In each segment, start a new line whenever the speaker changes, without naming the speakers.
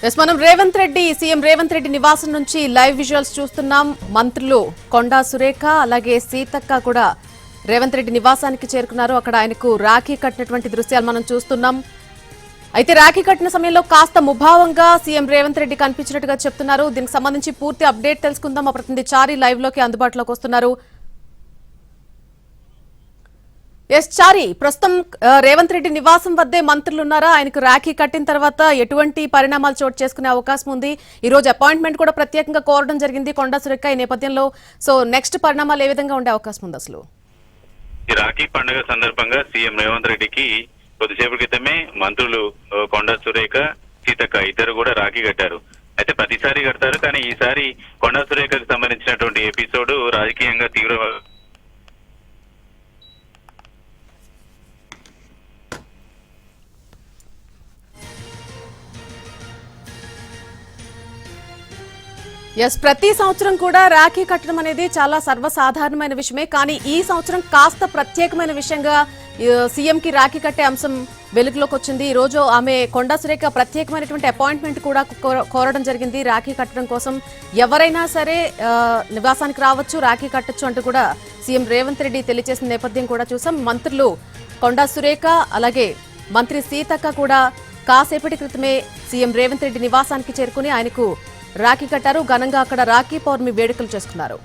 మనం సీఎం రేవంత్ రెడ్డి నివాసం నుంచి లైవ్ విజువల్స్ చూస్తున్నాం. మంత్రులు కొండా సురేఖ అలాగే సీతక్క కూడా రేవంత్ రెడ్డి నివాసానికి చేరుకున్నారు. అక్కడ ఆయనకు రాఖీ కట్టినటువంటి దృశ్యాలు మనం చూస్తున్నాం. అయితే రాఖీ కట్టిన సమయంలో కాస్త ముభావంగా సీఎం రేవంత్ రెడ్డి కనిపించినట్టుగా చెప్తున్నారు. దీనికి సంబంధించి పూర్తి అప్డేట్ తెలుసుకుందాం. మా ప్రతినిధి చారి లైవ్ లోకి అందుబాటులోకి వస్తున్నారు. చారి, ప్రస్తుతం రేవంత్ రెడ్డి నివాసం వద్దే మంత్రులు ఉన్నారా? ఆయనకు రాఖీ కట్టిన తర్వాత ఎటువంటి పరిణామాలు చోటు చేసుకునే అవకాశం ఉంది? ఈ రోజు అపాయింట్మెంట్ కూడా ప్రత్యేకంగా కోరడం జరిగింది కొండా సురేఖ ఈ నేపథ్యంలో. సో నెక్స్ట్ పరిణామాలు ఏ విధంగా ఉండే అవకాశం ఉంది అసలు?
ఈ రాఖీ పండుగ సందర్భంగా సీఎం రేవంత్ రెడ్డికి కొద్దిసేపు క్రితమే మంత్రులు కొండా సురేఖ, సీతక్క ఇద్దరు కూడా రాఖీ కట్టారు. అయితే ప్రతిసారి కడతారు, కానీ ఈసారి కొండా సురేఖకు సంబంధించినటువంటి ఎపిసోడ్ రాజకీయంగా తీవ్ర
ప్రతి సంవత్సరం కూడా రాఖీ కట్టడం అనేది చాలా సర్వసాధారణమైన విషయమే. కానీ ఈ సంవత్సరం కాస్త ప్రత్యేకమైన విషయంగా సీఎం కి రాఖీ కట్టే అంశం వెలుగులోకి వచ్చింది. ఈ రోజు ఆమె కొండా సురేఖ ప్రత్యేకమైనటువంటి అపాయింట్మెంట్ కూడా కోరడం జరిగింది రాఖీ కట్టడం కోసం. ఎవరైనా సరే నివాసానికి రావచ్చు, రాఖీ కట్టొచ్చు అంటూ కూడా సీఎం రేవంత్ రెడ్డి తెలియజేసిన నేపథ్యం కూడా చూసాం. మంత్రులు కొండా సురేఖ అలాగే మంత్రి సీతక్క కూడా కాసేపటి క్రితమే సీఎం రేవంత్ రెడ్డి నివాసానికి చేరుకుని ఆయనకు రాఖీ కట్టారు. ఘనంగా అక్కడ రాఖీ పౌర్ణమి వేడుకలు చేసుకున్నారు.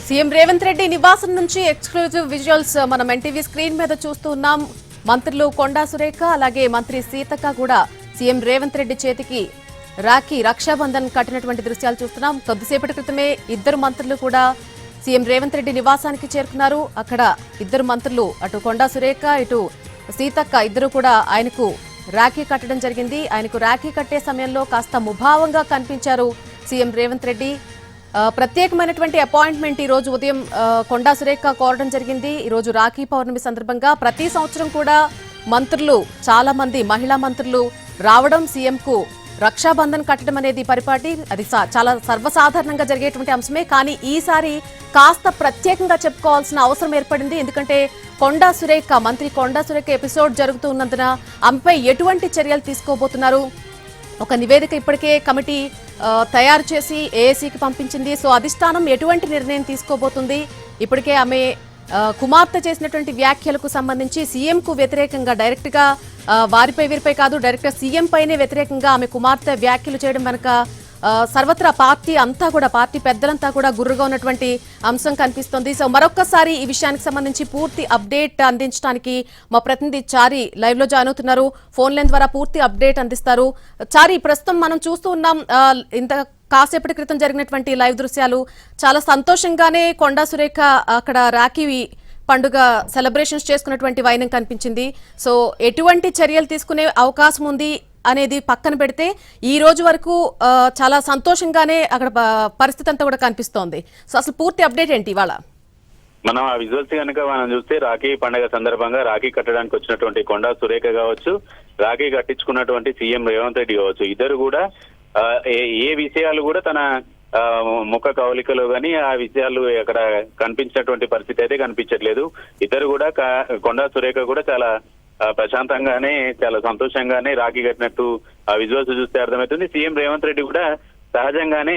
సీఎం రేవంత్ రెడ్డి నివాసం నుంచి ఎక్స్క్లూజివ్ విజువల్స్ మనం ఎన్టీవీ స్క్రీన్ మీద చూస్తూ ఉన్నాం. మంత్రులు కొండా సురేఖ అలాగే మంత్రి సీతక్క కూడా సీఎం రేవంత్ రెడ్డి చేతికి రాఖీ రక్షాబంధన్ కట్టినటువంటి దృశ్యాలు చూస్తున్నాం. కొద్దిసేపటి క్రితమే ఇద్దరు మంత్రులు కూడా సీఎం రేవంత్ రెడ్డి నివాసానికి చేరుకున్నారు. అక్కడ ఇద్దరు మంత్రులు అటు కొండా సురేఖ ఇటు సీతక్క ఇద్దరు కూడా ఆయనకు రాఖీ కట్టడం జరిగింది. ఆయనకు రాఖీ కట్టే సమయంలో కాస్త ముభావంగా కనిపించారు సీఎం రేవంత్ రెడ్డి. ప్రత్యేకమైనటువంటి అపాయింట్మెంట్ ఈ రోజు ఉదయం కొండా సురేఖ కోరడం జరిగింది. ఈ రోజు రాఖీ పౌర్ణమి సందర్భంగా ప్రతి సంవత్సరం కూడా మంత్రులు చాలా మంది మహిళా మంత్రులు రావడం, సీఎం కు రక్షాబంధన్ కట్టడం అనేది పరిపాటి, అది చాలా సర్వసాధారణంగా జరిగేటువంటి అంశమే. కానీ ఈసారి కాస్త ప్రత్యేకంగా చెప్పుకోవాల్సిన అవసరం ఏర్పడింది. ఎందుకంటే మంత్రి కొండా సురేఖ ఎపిసోడ్ జరుగుతున్నందున ఆమెపై ఎటువంటి చర్యలు తీసుకోబోతున్నారు? ఒక నివేదిక ఇప్పటికే కమిటీ తయారు చేసి ఏఏసీకి పంపించింది. సో అధిష్టానం ఎటువంటి నిర్ణయం తీసుకోబోతుంది? ఇప్పటికే ఆమె కుమార్తె చేసినటువంటి వ్యాఖ్యలకు సంబంధించి సీఎం కు వ్యతిరేకంగా డైరెక్ట్ గా వీరిపై కాదు, డైరెక్ట్ గా సీఎం పైనే వ్యతిరేకంగా ఆమె కుమార్తె వ్యాఖ్యలు చేయడం వెనుక సర్వత్రా పార్టీ పెద్దలంతా కూడా గుర్రుగా ఉన్నటువంటి అంశం కనిపిస్తోంది. సో మరొక్కసారి ఈ విషయానికి సంబంధించి పూర్తి అప్డేట్ అందించడానికి మా ప్రతినిధి చారి లైవ్ లో జాయిన్ అవుతున్నారు. ఫోన్ లైన్ ద్వారా పూర్తి అప్డేట్ అందిస్తారు. చారి, ప్రస్తుతం మనం చూస్తూ ఉన్నాం ఇంత కాసేపటి క్రితం జరిగినటువంటి లైవ్ దృశ్యాలు. చాలా సంతోషంగానే కొండా సురేఖ అక్కడ రాఖీ పండుగ సెలబ్రేషన్స్ చేసుకున్నటువంటి వైనం కనిపించింది. సో ఎటువంటి చర్యలు తీసుకునే అవకాశం ఉంది అనేది పక్కన పెడితే ఈ రోజు వరకు చాలా సంతోషంగానే అక్కడ పరిస్థితి అంతా కూడా కనిపిస్తోంది. సో అసలు పూర్తి అప్డేట్ ఏంటి ఇవాళ?
మనం ఆ విజువల్స్ కనుక మనం చూస్తే రాఖీ పండుగ సందర్భంగా రాఖీ కట్టడానికి వచ్చినటువంటి కొండా సురేఖ కావచ్చు, రాఖీ కట్టించుకున్నటువంటి సీఎం రేవంత్ రెడ్డి కావచ్చు, ఇద్దరు కూడా ఏ విషయాలు కూడా తన ముఖ కవలికలో గానీ ఆ విషయాలు అక్కడ కనిపించినటువంటి పరిస్థితి అయితే కనిపించట్లేదు. ఇద్దరు కూడా కొండా సురేఖ కూడా చాలా ప్రశాంతంగానే చాలా సంతోషంగానే రాఖీ కట్టినట్టు ఆ విజువల్స్ చూస్తే అర్థమవుతుంది. సీఎం రేవంత్ రెడ్డి కూడా సహజంగానే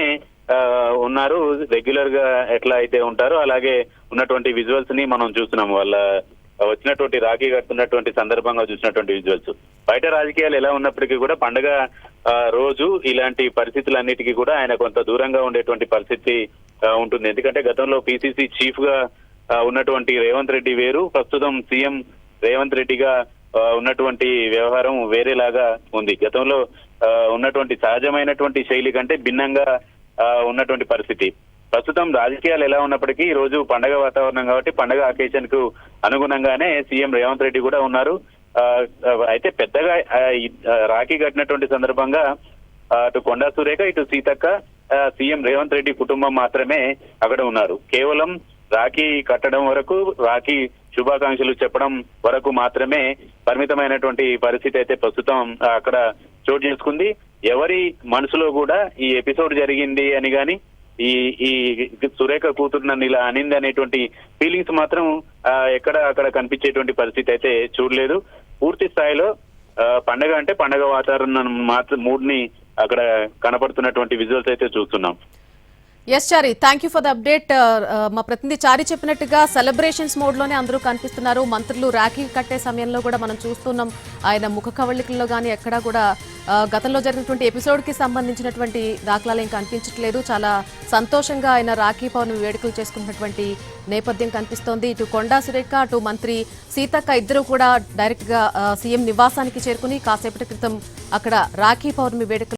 ఉన్నారు, రెగ్యులర్ గా ఎట్లా అయితే ఉంటారో అలాగే ఉన్నటువంటి విజువల్స్ ని మనం చూస్తున్నాము. వాళ్ళ వచ్చినటువంటి రాఖీ కడుతున్నటువంటి సందర్భంగా చూసినటువంటి విజువల్స్. బయట రాజకీయాలు ఎలా ఉన్నప్పటికీ కూడా పండగ రోజు ఇలాంటి పరిస్థితులన్నిటికీ కూడా ఆయన కొంత దూరంగా ఉండేటువంటి పరిస్థితి ఉంటుంది. ఎందుకంటే గతంలో పిసిసి చీఫ్ గా ఉన్నటువంటి రేవంత్ రెడ్డి వేరు, ప్రస్తుతం సీఎం రేవంత్ రెడ్డిగా ఉన్నటువంటి వ్యవహారం వేరేలాగా ఉంది. గతంలో ఉన్నటువంటి సహజమైనటువంటి శైలి కంటే భిన్నంగా ఉన్నటువంటి పరిస్థితి. ప్రస్తుతం రాజకీయాలు ఎలా ఉన్నప్పటికీ ఈ రోజు పండగ వాతావరణం కాబట్టి పండగ అకేషన్ కు అనుగుణంగానే సీఎం రేవంత్ రెడ్డి కూడా ఉన్నారు. అయితే పెద్దగా రాఖీ కట్టినటువంటి సందర్భంగా అటు కొండా సురేఖ ఇటు సీతక్క సీఎం రేవంత్ రెడ్డి కుటుంబం మాత్రమే అక్కడ ఉన్నారు. కేవలం రాఖీ కట్టడం వరకు, రాఖీ శుభాకాంక్షలు చెప్పడం వరకు మాత్రమే పరిమితమైనటువంటి పరిస్థితి అయితే ప్రస్తుతం అక్కడ చోటు చేసుకుంది. ఎవరి మనసులో కూడా ఈ ఎపిసోడ్ జరిగింది అని గాని ఈ సురేఖ కూతురు నన్ను ఇలా అనింది అనేటువంటి ఫీలింగ్స్ మాత్రం ఎక్కడ అక్కడ కనిపించేటువంటి పరిస్థితి అయితే చూడలేదు. పూర్తి స్థాయిలో పండగ అంటే పండగ వాతావరణం మాత్రం మూడ్ ని అక్కడ కనపడుతున్నటువంటి విజువల్స్ అయితే చూస్తున్నాం.
Yes Chari, thank you for the update. మా ప్రతినిధి చారి చెప్పినట్టుగా సెలబ్రేషన్స్ మోడ్ లోనే అందరూ కనిపిస్తున్నారు. మంత్రులు రాఖీ కట్టే సమయంలో కూడా మనం చూస్తున్నాం ఆయన ముఖ కవళికల్లో కానీ ఎక్కడా కూడా గతంలో జరిగినటువంటి ఎపిసోడ్ కి సంబంధించినటువంటి దాఖలాలు ఏం కనిపించట్లేదు. చాలా సంతోషంగా ఆయన రాఖీ పౌర్ణమి వేడుకలు చేసుకున్నటువంటి నేపథ్యం కనిపిస్తోంది. ఇటు కొండా సురేఖ అటు మంత్రి సీతక్క ఇద్దరు కూడా డైరెక్ట్ గా సీఎం నివాసానికి చేరుకుని కాసేపటి క్రితం అక్కడ రాఖీ పౌర్ణమి వేడుకలు